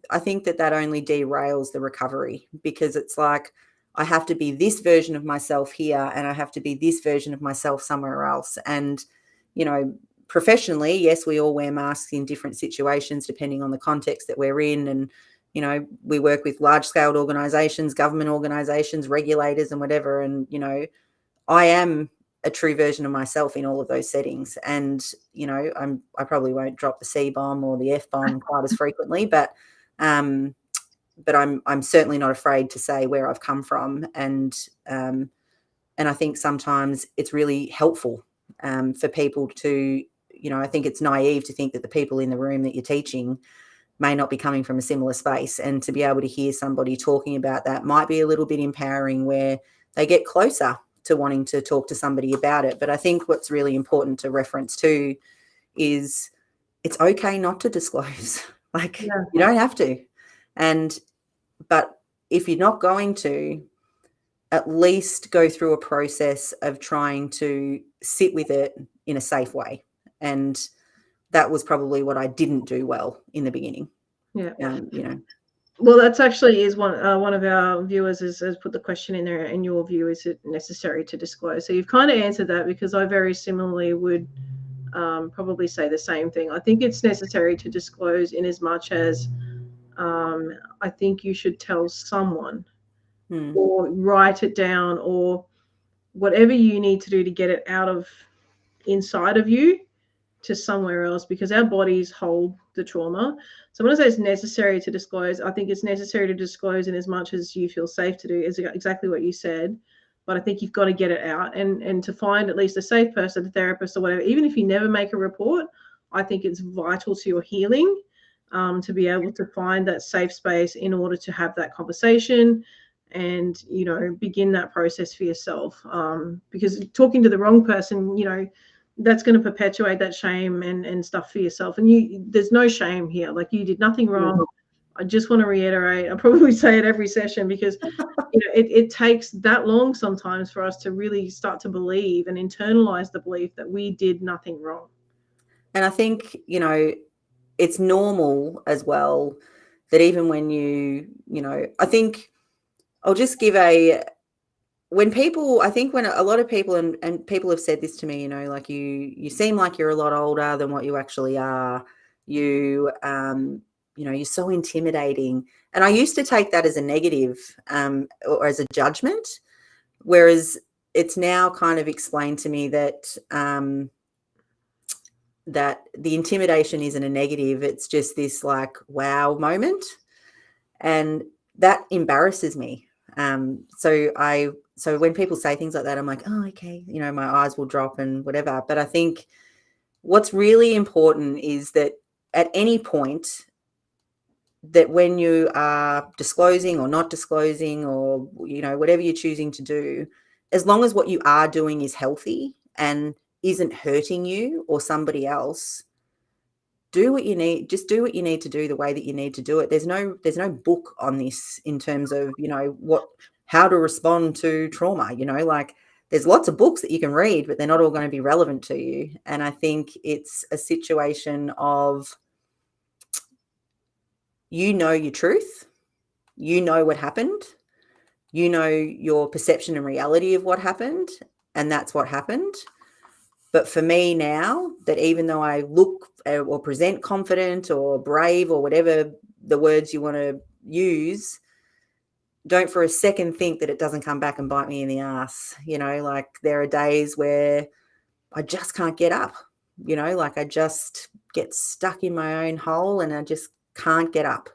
I think that only derails the recovery, because it's like I have to be this version of myself here and I have to be this version of myself somewhere else. And, professionally, yes, we all wear masks in different situations depending on the context that we're in. And, we work with large scale organizations, government organizations, regulators and whatever. And, I am a true version of myself in all of those settings. And, I probably won't drop the C bomb or the F bomb quite as frequently, but I'm certainly not afraid to say where I've come from. And I think sometimes it's really helpful for people to, I think it's naive to think that the people in the room that you're teaching may not be coming from a similar space, and to be able to hear somebody talking about that might be a little bit empowering, where they get closer to wanting to talk to somebody about it. But I think what's really important to reference too is it's okay not to disclose. Like, yeah, you don't have to. But if you're not going to, at least go through a process of trying to sit with it in a safe way. And that was probably what I didn't do well in the beginning. yeah. You know. Well, that's actually is one of our viewers has put the question in there. In your view, is it necessary to disclose? So you've kind of answered that, because I very similarly would probably say the same thing. I think it's necessary to disclose in as much as I think you should tell someone or write it down or whatever you need to do to get it out of inside of you to somewhere else, because our bodies hold the trauma. So when I say it's necessary to disclose, I think it's necessary to disclose in as much as you feel safe to do, is exactly what you said. But I think you've got to get it out, and to find at least a safe person, a therapist or whatever, even if you never make a report, I think it's vital to your healing, to be able to find that safe space in order to have that conversation and begin that process for yourself, because talking to the wrong person, that's going to perpetuate that shame and stuff for yourself. And there's no shame here. Like, you did nothing wrong. I just want to reiterate, I probably say it every session, because it takes that long sometimes for us to really start to believe and internalize the belief that we did nothing wrong. And I think, it's normal as well that even when I think I'll just give when a lot of people, and people have said this to me, like, you seem like you're a lot older than what you actually are. You're so intimidating. And I used to take that as a negative, or as a judgment, whereas it's now kind of explained to me that that the intimidation isn't a negative. It's just this like wow moment. And that embarrasses me. So when people say things like that, I'm like, oh, okay, my eyes will drop and whatever. But I think what's really important is that at any point, that when you are disclosing or not disclosing, or whatever you're choosing to do, as long as what you are doing is healthy and isn't hurting you or somebody else, do what you need. Just do what you need to do the way that you need to do it. There's no book on this in terms of how to respond to trauma. Like, there's lots of books that you can read, but they're not all going to be relevant to you. And I think it's a situation of your truth, what happened, your perception and reality of what happened, and that's what happened. But for me now, that even though I look or present confident or brave or whatever the words you want to use, don't for a second think that it doesn't come back and bite me in the ass. Like, there are days where I just can't get up, like I just get stuck in my own hole and I just can't get up.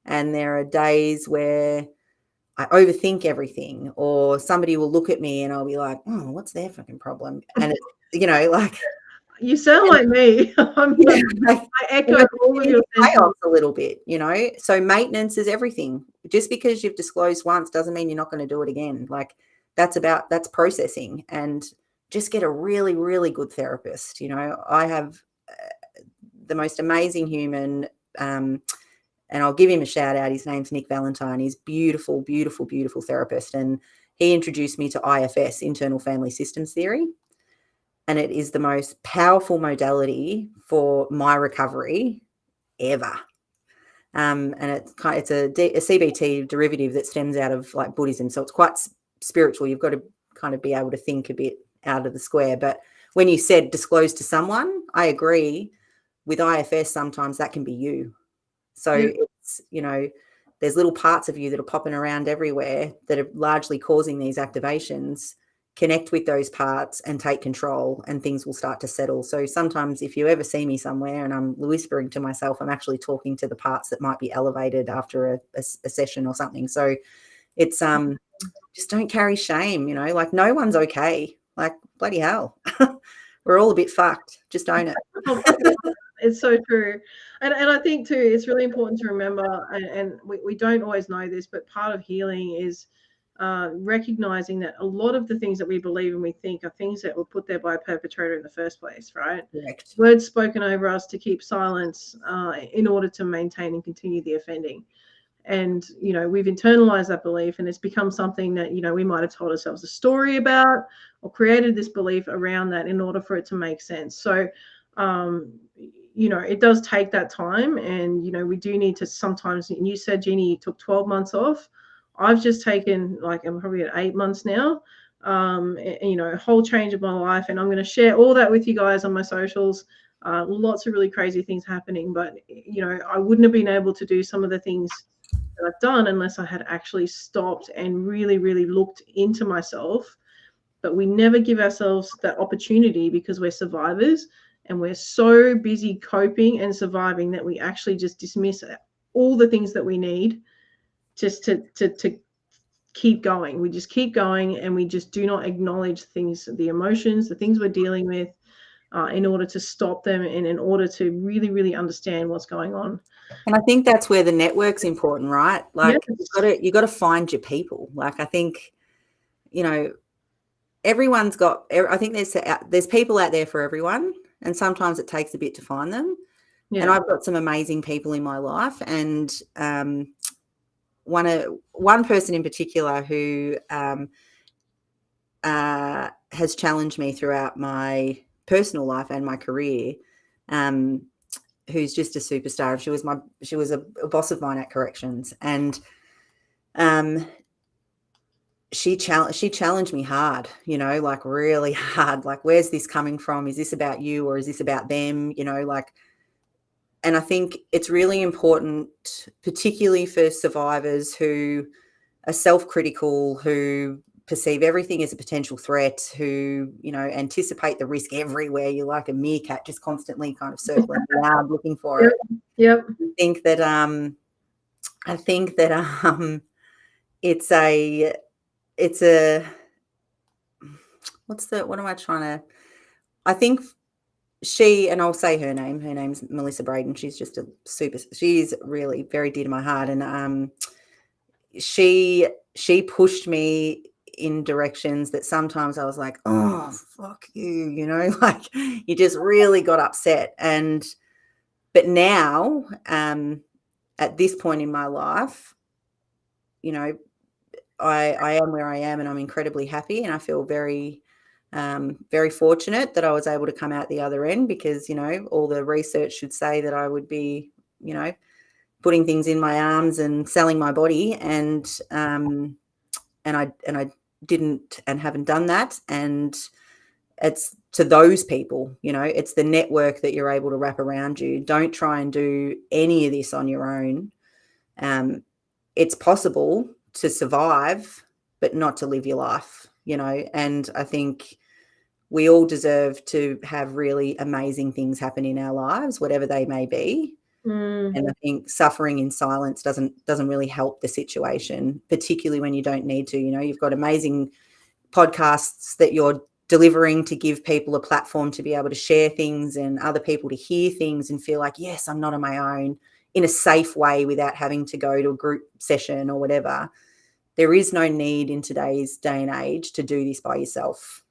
And there are days where I overthink everything, or somebody will look at me and I'll be like, oh, what's their fucking problem? And it's, like, You sound like me. I echo all of your sentiments. Chaos a little bit, so maintenance is everything. Just because you've disclosed once doesn't mean you're not going to do it again. Like that's processing, and just get a really, really good therapist. I have the most amazing human, and I'll give him a shout out. His name's Nick Valentine. He's beautiful, beautiful, beautiful therapist. And he introduced me to IFS, internal family systems theory. And it is the most powerful modality for my recovery ever. And it's a CBT derivative that stems out of like Buddhism. So it's quite spiritual. You've got to kind of be able to think a bit out of the square. But when you said disclose to someone, I agree. With IFS, sometimes that can be you. So it's, there's little parts of you that are popping around everywhere that are largely causing these activations. Connect with those parts and take control, and things will start to settle. So sometimes if you ever see me somewhere and I'm whispering to myself, I'm actually talking to the parts that might be elevated after a session or something. So it's just don't carry shame, like no one's okay. Like bloody hell. We're all a bit fucked. Just own it. It's so true. And I think too, it's really important to remember, and we don't always know this, but part of healing is recognizing that a lot of the things that we believe and we think are things that were put there by a perpetrator in the first place, right? Correct. Words spoken over us to keep silence in order to maintain and continue the offending. And, we've internalized that belief, and it's become something that, we might have told ourselves a story about or created this belief around that in order for it to make sense. So, it does take that time, and, we do need to sometimes, and you said, Jeanie, you took 12 months off. I've just taken, I'm probably at 8 months now, a whole change of my life. And I'm going to share all that with you guys on my socials. Lots of really crazy things happening, but, I wouldn't have been able to do some of the things that I've done unless I had actually stopped and really, really looked into myself. But we never give ourselves that opportunity because we're survivors, and we're so busy coping and surviving that we actually just dismiss all the things that we need just to keep going. We just keep going, and we just do not acknowledge things, the emotions, the things we're dealing with, in order to stop them and in order to really, really understand what's going on. And I think that's where the network's important, right? Like you got to find your people. Like I think, everyone's got. I think there's people out there for everyone, and sometimes it takes a bit to find them. Yeah. And I've got some amazing people in my life, and one person in particular who has challenged me throughout my personal life and my career, who's just a superstar. She was a boss of mine at corrections, and she challenged me hard, like really hard. Like, where's this coming from? Is this about you or is this about them? And I think it's really important, particularly for survivors who are self-critical, who perceive everything as a potential threat, who, anticipate the risk everywhere. You're like a meerkat just constantly kind of circling around looking for it. Yep. I think that what am I trying to, I think she, and I'll say her name's Melissa Braden. She's just she's really very dear to my heart. And she pushed me in directions that sometimes I was like, oh, fuck you, like you just really got upset. But now, at this point in my life, I am where I am, and I'm incredibly happy, and I feel very, very fortunate that I was able to come out the other end, because, all the research should say that I would be, putting things in my arms and selling my body. And I didn't and haven't done that. And it's to those people, it's the network that you're able to wrap around you. Don't try and do any of this on your own. It's possible to survive, but not to live your life, and I think we all deserve to have really amazing things happen in our lives, whatever they may be. And I think suffering in silence doesn't really help the situation, particularly when you don't need to. You've got amazing podcasts that you're delivering to give people a platform to be able to share things and other people to hear things and feel like, yes, I'm not on my own, in a safe way without having to go to a group session or whatever. There is no need in today's day and age to do this by yourself.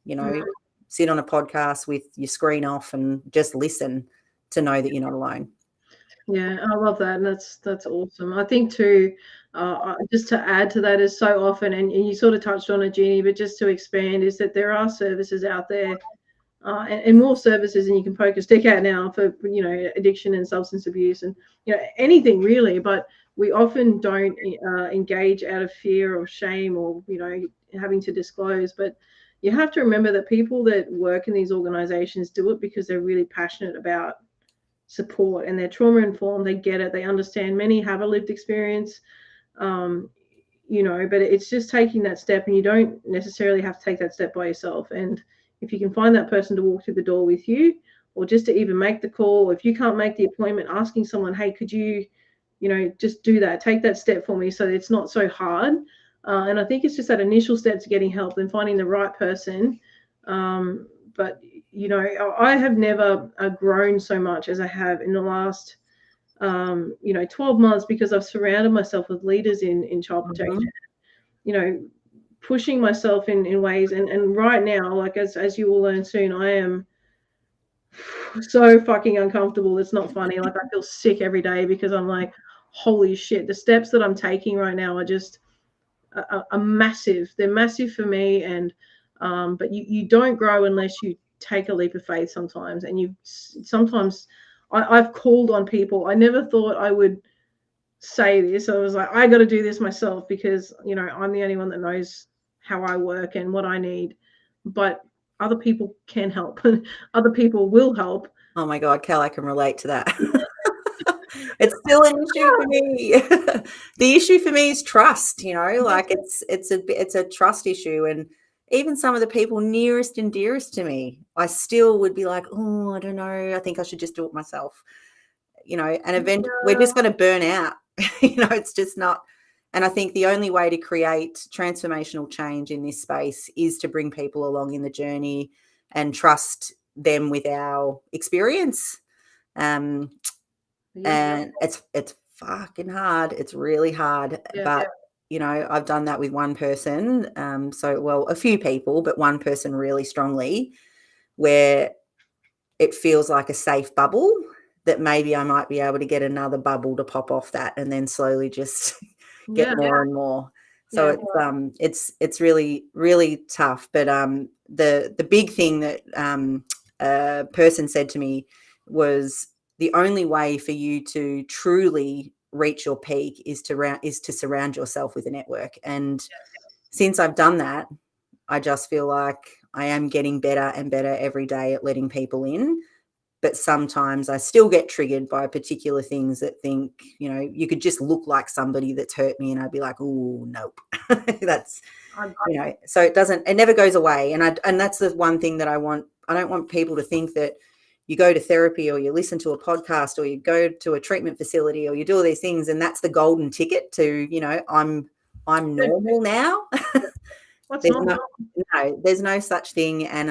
Sit on a podcast with your screen off and just listen to know that you're not alone. Yeah, I love that. And that's awesome. I think too, just to add to that is so often, and you sort of touched on it, Jeanie, but just to expand, is that there are services out there, and more services, and you can poke a stick out now for, addiction and substance abuse and, anything really. But we often don't engage out of fear or shame or, having to disclose. But you have to remember that people that work in these organizations do it because they're really passionate about support and they're trauma informed. They get it. They understand. Many have a lived experience, but it's just taking that step, and you don't necessarily have to take that step by yourself. And if you can find that person to walk through the door with you, or just to even make the call, or if you can't make the appointment, asking someone, hey, could you, just do that, take that step for me, so it's not so hard. And I think it's just that initial step to getting help and finding the right person. But I have never grown so much as I have in the last 12 months, because I've surrounded myself with leaders in child protection, pushing myself in ways. And right now, like as you will learn soon, I am so fucking uncomfortable. It's not funny. Like, I feel sick every day because I'm like, holy shit, the steps that I'm taking right now are just are massive. They're massive for me. And but you don't grow unless you take a leap of faith sometimes. And sometimes I've called on people. I never thought I would say this. I was like, I got to do this myself, because I'm the only one that knows how I work and what I need. But other people can help. Other people will help. Oh my God, Kel, I can relate to that. It's still an issue for me. The issue for me is trust, like it's a trust issue. And even some of the people nearest and dearest to me, I still would be like, oh, I don't know, I think I should just do it myself, and eventually we're just going to burn out. It's just not. And I think the only way to create transformational change in this space is to bring people along in the journey and trust them with our experience. And it's fucking hard. It's really hard. But I've done that with one person. A few people, but one person really strongly, where it feels like a safe bubble that maybe I might be able to get another bubble to pop off that, and then slowly just get more and more. So it's really, really tough. But the big thing that a person said to me was, the only way for you to truly reach your peak is to surround yourself with a network. And since I've done that, I just feel like I am getting better and better every day at letting people in. But sometimes I still get triggered by particular things that think, you could just look like somebody that's hurt me, and I'd be like, oh, nope. That's, so it never goes away. And that's the one thing that I don't want people to think that you go to therapy or you listen to a podcast or you go to a treatment facility or you do all these things and that's the golden ticket to, I'm normal now. There's no such thing. And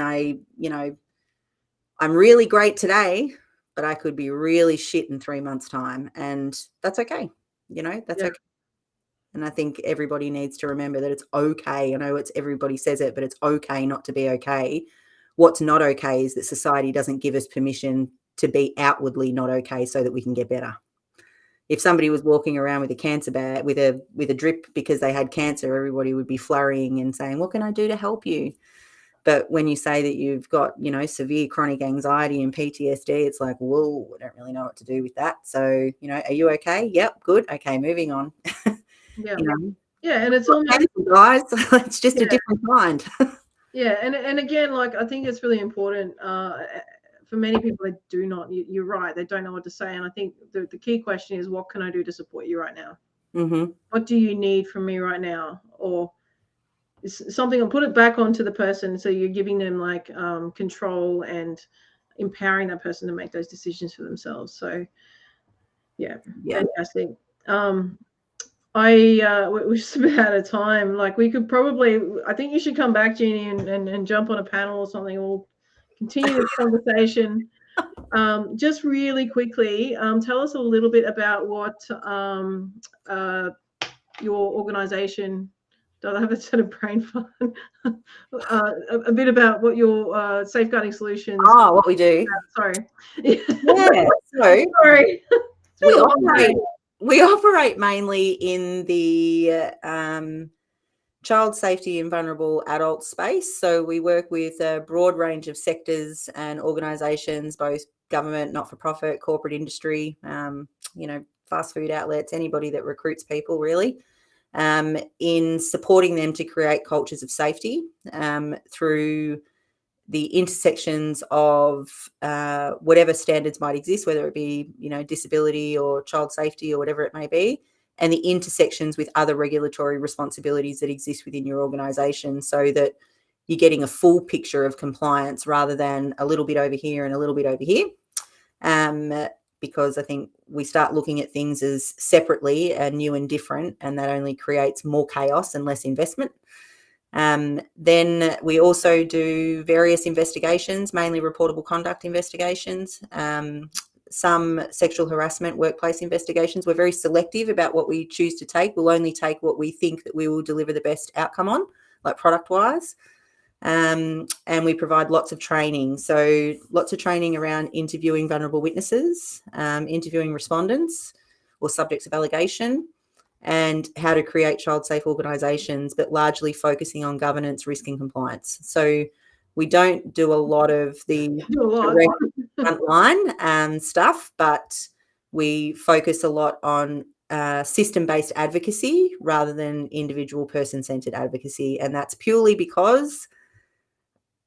I'm really great today, but I could be really shit in 3 months' time. And that's okay. Okay. And I think everybody needs to remember that it's okay. I know everybody says it, but it's okay not to be okay. What's not okay is that society doesn't give us permission to be outwardly not okay so that we can get better. If somebody was walking around with a cancer bag, with a drip because they had cancer, everybody would be flurrying and saying, what can I do to help you? But when you say that you've got, severe chronic anxiety and PTSD, it's like, whoa, I don't really know what to do with that. So, are you okay? Yep, good. Okay, moving on. Yeah. And it's almost, guys, it's just a different kind. And again, like, I think it's really important for many people that do not, you're right, they don't know what to say. And I think the key question is, what can I do to support you right now? Mm-hmm. What do you need from me right now? Or something, and put it back onto the person. So you're giving them like control and empowering that person to make those decisions for themselves. So fantastic. we're just about out of time. Like we could probably, I think you should come back, Jeanie, and jump on a panel or something. We'll continue this conversation. Just really quickly, tell us a little bit about what your organisation. Do I have a sort of brain fun? A bit about what your safeguarding solutions. Oh, what we do. Sorry. Yeah. So Sorry. we operate mainly in the child safety and vulnerable adult space. So we work with a broad range of sectors and organisations, both government, not-for-profit, corporate industry, fast food outlets, anybody that recruits people really, in supporting them to create cultures of safety through the intersections of whatever standards might exist, whether it be, disability or child safety or whatever it may be, and the intersections with other regulatory responsibilities that exist within your organisation, so that you're getting a full picture of compliance rather than a little bit over here and a little bit over here. Because I think we start looking at things as separately and new and different, and that only creates more chaos and less investment. Then we also do various investigations, mainly reportable conduct investigations, some sexual harassment, workplace investigations. We're very selective about what we choose to take. We'll only take what we think that we will deliver the best outcome on, like product-wise. And we provide lots of training. So lots of training around interviewing vulnerable witnesses, interviewing respondents or subjects of allegation, and how to create child-safe organisations, but largely focusing on governance, risk and compliance. So we don't do a lot of the direct frontline stuff, but we focus a lot on system-based advocacy rather than individual person-centred advocacy. And that's purely because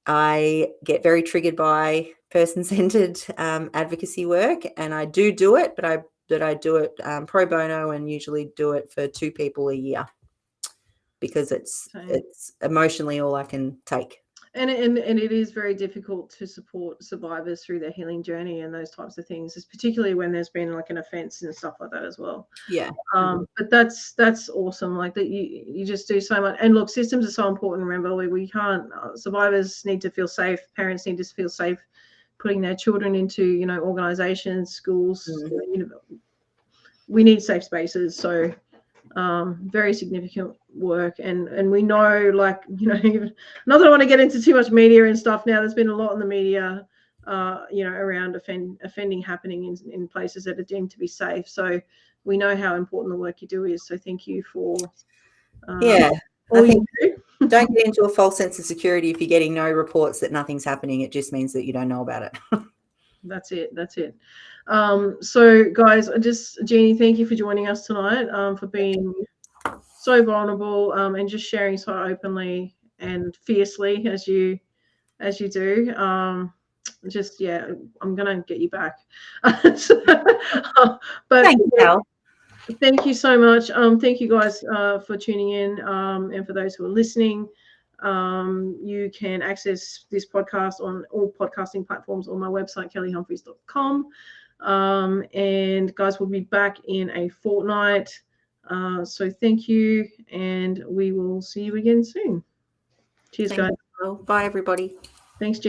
I get very triggered by person-centred advocacy work, and I do it, but I do it pro bono and usually do it for 2 people a year because it's emotionally all I can take. And it is very difficult to support survivors through their healing journey and those types of things, particularly when there's been like an offence and stuff like that as well. Yeah. But that's awesome. Like that you just do so much. And look, systems are so important. Remember, we can't. Survivors need to feel safe. Parents need to feel safe putting their children into organisations, schools. We need safe spaces. So. Very significant work, and we know, like, not that I want to get into too much media and stuff now. There's been a lot in the media around offending happening in places that are deemed to be safe. So we know how important the work you do is. So thank you for I think don't get into a false sense of security if you're getting no reports that nothing's happening. It just means that you don't know about it. That's it. So guys, Jeanie, thank you for joining us tonight, for being so vulnerable, and just sharing so openly and fiercely as you do. I'm gonna get you back. But thank you so much. Thank you guys for tuning in, and for those who are listening. You can access this podcast on all podcasting platforms on my website, kellyhumphries.com. And guys, we'll be back in a fortnight. So thank you, and we will see you again soon. Cheers, guys. Bye, everybody. Thanks, Jeanie.